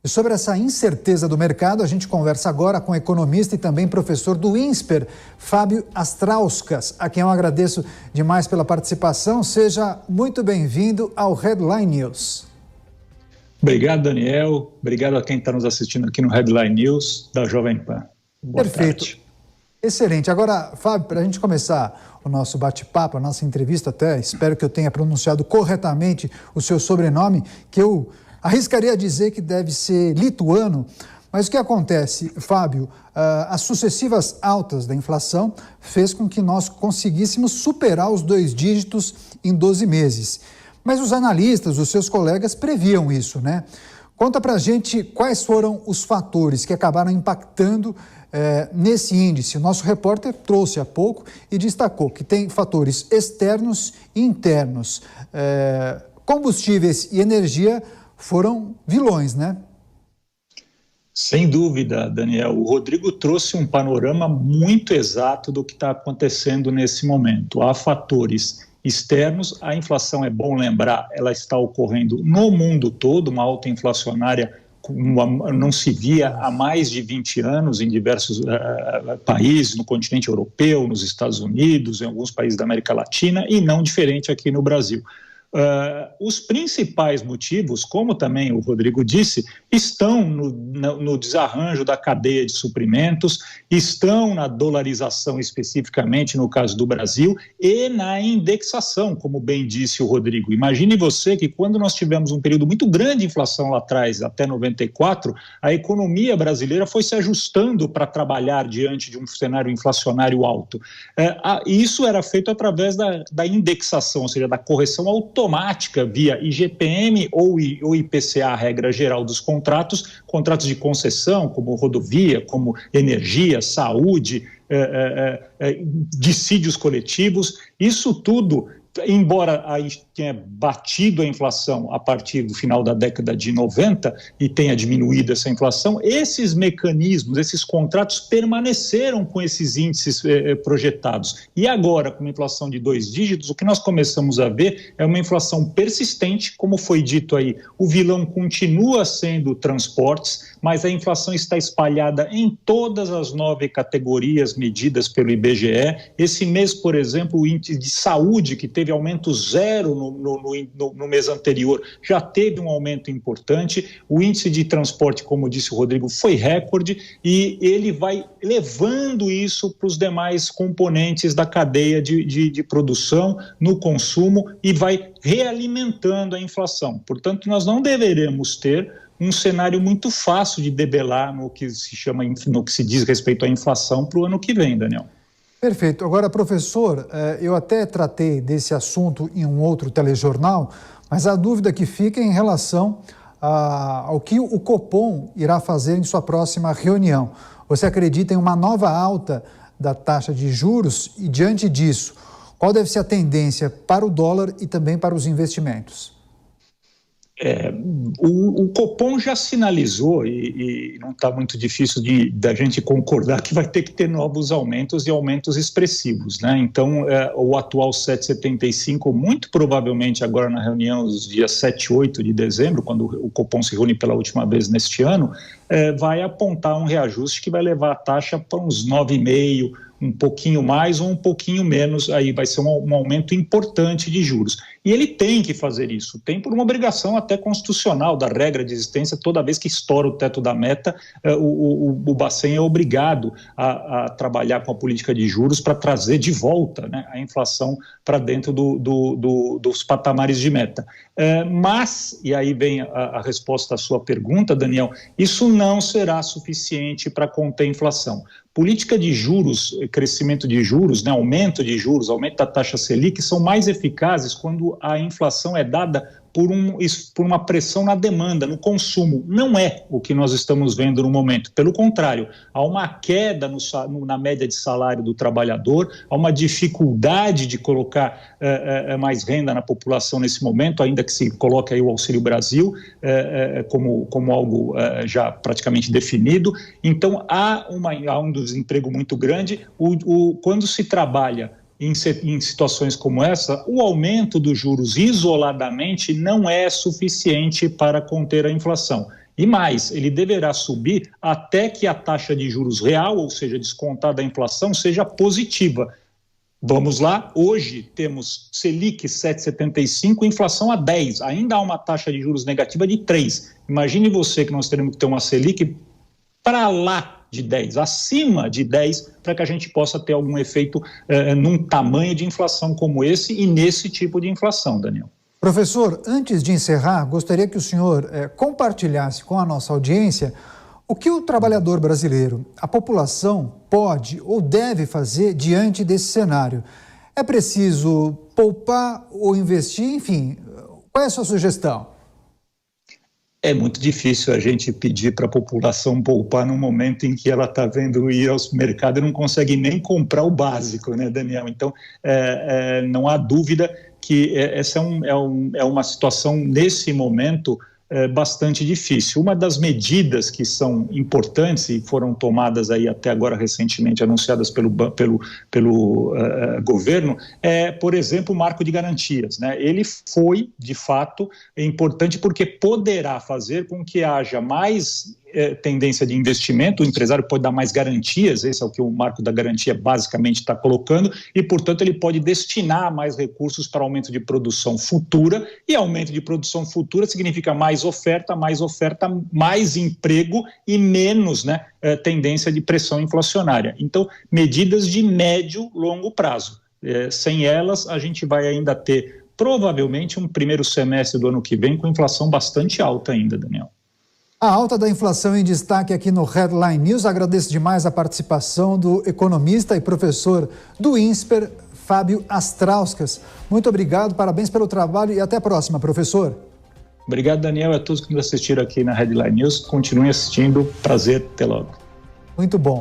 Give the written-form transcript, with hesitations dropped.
E sobre essa incerteza do mercado, a gente conversa agora com o economista e também professor do INSPER, Fábio Astrauskas, a quem eu agradeço demais pela participação. Seja muito bem-vindo ao Headline News. Obrigado, Daniel. Obrigado a quem está nos assistindo aqui no Headline News da Jovem Pan. Boa Perfeito. Tarde. Excelente. Agora, Fábio, para a gente começar o nosso bate-papo, a nossa entrevista até, espero que eu tenha pronunciado corretamente o seu sobrenome, que eu arriscaria dizer que deve ser lituano. Mas o que acontece, Fábio? As sucessivas altas da inflação fez com que nós conseguíssemos superar os 2 dígitos em 12 meses. Mas os analistas, os seus colegas, previam isso, né? Conta pra gente quais foram os fatores que acabaram impactando nesse índice. O nosso repórter trouxe há pouco e destacou que tem fatores externos e internos. Combustíveis e energia foram vilões, né? Sem dúvida, Daniel. O Rodrigo trouxe um panorama muito exato do que está acontecendo nesse momento. Há fatores externos, a inflação, é bom lembrar, ela está ocorrendo no mundo todo, uma alta inflacionária não se via há mais de 20 anos em diversos países, no continente europeu, nos Estados Unidos, em alguns países da América Latina e não diferente aqui no Brasil. Os principais motivos, como também o Rodrigo disse, estão no desarranjo da cadeia de suprimentos, estão na dolarização especificamente no caso do Brasil e na indexação, como bem disse o Rodrigo. Imagine você que quando nós tivemos um período muito grande de inflação lá atrás, até 94, a economia brasileira foi se ajustando para trabalhar diante de um cenário inflacionário alto. Isso era feito através da indexação, ou seja, da correção automática via IGPM ou IPCA, a regra geral dos contratos de concessão, como rodovia, como energia, saúde, dissídios coletivos, isso tudo, embora tenha batido a inflação a partir do final da década de 90 e tenha diminuído essa inflação, esses mecanismos, esses contratos permaneceram com esses índices projetados. E agora, com uma inflação de 2 dígitos, o que nós começamos a ver é uma inflação persistente, como foi dito aí, o vilão continua sendo transportes, mas a inflação está espalhada em todas as 9 categorias medidas pelo IBGE. Esse mês, por exemplo, o índice de saúde, que teve aumento zero no mês anterior, já teve um aumento importante. O índice de transporte, como disse o Rodrigo, foi recorde e ele vai levando isso para os demais componentes da cadeia de produção, no consumo, e vai realimentando a inflação. Portanto, nós não deveremos ter um cenário muito fácil de debelar no que se diz respeito à inflação para o ano que vem, Daniel. Perfeito. Agora, professor, eu até tratei desse assunto em um outro telejornal, mas a dúvida que fica é em relação ao que o Copom irá fazer em sua próxima reunião. Você acredita em uma nova alta da taxa de juros e, diante disso, qual deve ser a tendência para o dólar e também para os investimentos? O Copom já sinalizou, e não está muito difícil da gente concordar, que vai ter que ter novos aumentos e aumentos expressivos, né? Então, o atual 7,75, muito provavelmente agora na reunião dos dias 7 e 8 de dezembro, quando o Copom se reúne pela última vez neste ano, vai apontar um reajuste que vai levar a taxa para uns 9,5%, um pouquinho mais ou um pouquinho menos, aí vai ser um aumento importante de juros. E ele tem que fazer isso, tem por uma obrigação até constitucional da regra de existência, toda vez que estoura o teto da meta, o Bacen é obrigado a trabalhar com a política de juros para trazer de volta, né, a inflação para dentro dos patamares de meta. Mas, e aí vem a resposta à sua pergunta, Daniel, isso não será suficiente para conter a inflação. Política de juros, crescimento de juros, né, aumento de juros, aumento da taxa Selic, são mais eficazes quando a inflação é dada por uma pressão na demanda, no consumo. Não é o que nós estamos vendo no momento. Pelo contrário, há uma queda na média de salário do trabalhador, há uma dificuldade de colocar mais renda na população nesse momento, ainda que se coloque aí o Auxílio Brasil como algo já praticamente definido. Então, há um desemprego muito grande. Quando se trabalha em situações como essa, o aumento dos juros isoladamente não é suficiente para conter a inflação. E mais, ele deverá subir até que a taxa de juros real, ou seja, descontada a inflação, seja positiva. Vamos lá, hoje temos Selic 7,75, inflação a 10, ainda há uma taxa de juros negativa de 3. Imagine você que nós teremos que ter uma Selic para lá de 10, acima de 10, para que a gente possa ter algum efeito num tamanho de inflação como esse e nesse tipo de inflação, Daniel. Professor, antes de encerrar, gostaria que o senhor compartilhasse com a nossa audiência o que o trabalhador brasileiro, a população, pode ou deve fazer diante desse cenário. É preciso poupar ou investir? Enfim, qual é a sua sugestão? É muito difícil a gente pedir para a população poupar num momento em que ela está vendo ir ao mercado e não consegue nem comprar o básico, né, Daniel? Então, não há dúvida que essa é uma situação, nesse momento, bastante difícil. Uma das medidas que são importantes e foram tomadas aí até agora recentemente, anunciadas pelo governo, é, por exemplo, o marco de garantias, né? Ele foi, de fato, importante porque poderá fazer com que haja mais tendência de investimento, o empresário pode dar mais garantias, esse é o que o marco da garantia basicamente está colocando, e, portanto, ele pode destinar mais recursos para aumento de produção futura, e aumento de produção futura significa mais oferta, mais emprego e menos, né, tendência de pressão inflacionária. Então, medidas de médio, longo prazo. Sem elas, a gente vai ainda ter, provavelmente, um primeiro semestre do ano que vem com inflação bastante alta ainda, Daniel. A alta da inflação em destaque aqui no Headline News. Agradeço demais a participação do economista e professor do INSPER, Fábio Astrauskas. Muito obrigado, parabéns pelo trabalho e até a próxima, professor. Obrigado, Daniel, e a todos que nos assistiram aqui na Headline News. Continuem assistindo, prazer, até logo. Muito bom.